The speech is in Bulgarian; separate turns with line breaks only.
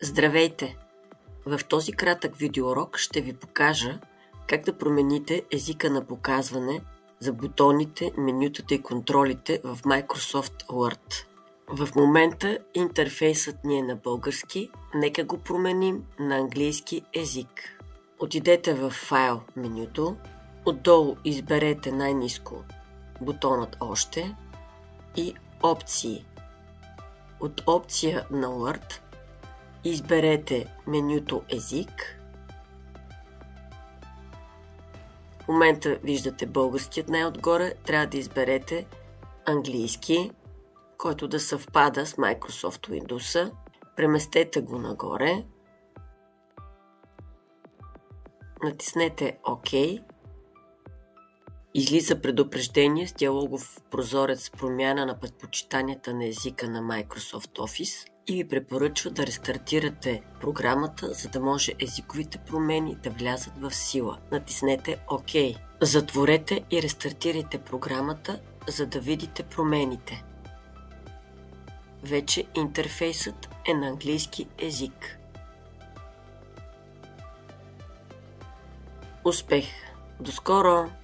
Здравейте! В този кратък видеоурок ще ви покажа как да промените езика на показване за бутоните, менютата и контролите в Microsoft Word. В момента интерфейсът ни е на български, нека го променим на английски език. Отидете в файл менюто, отдолу изберете най-ниско бутонът Още и Опции. От опция на Word изберете менюто Език. В момента виждате българският най-отгоре, трябва да изберете английски, който да съвпада с Microsoft Windows. Преместете го нагоре. Натиснете ОК. Излиза предупреждение с диалогов прозорец с промяна на предпочитанията на езика на Microsoft Office и ви препоръчва да рестартирате програмата, за да може езиковите промени да влязат в сила. Натиснете ОК. Затворете и рестартирайте програмата, за да видите промените. Вече интерфейсът е на английски език. Успех! До скоро!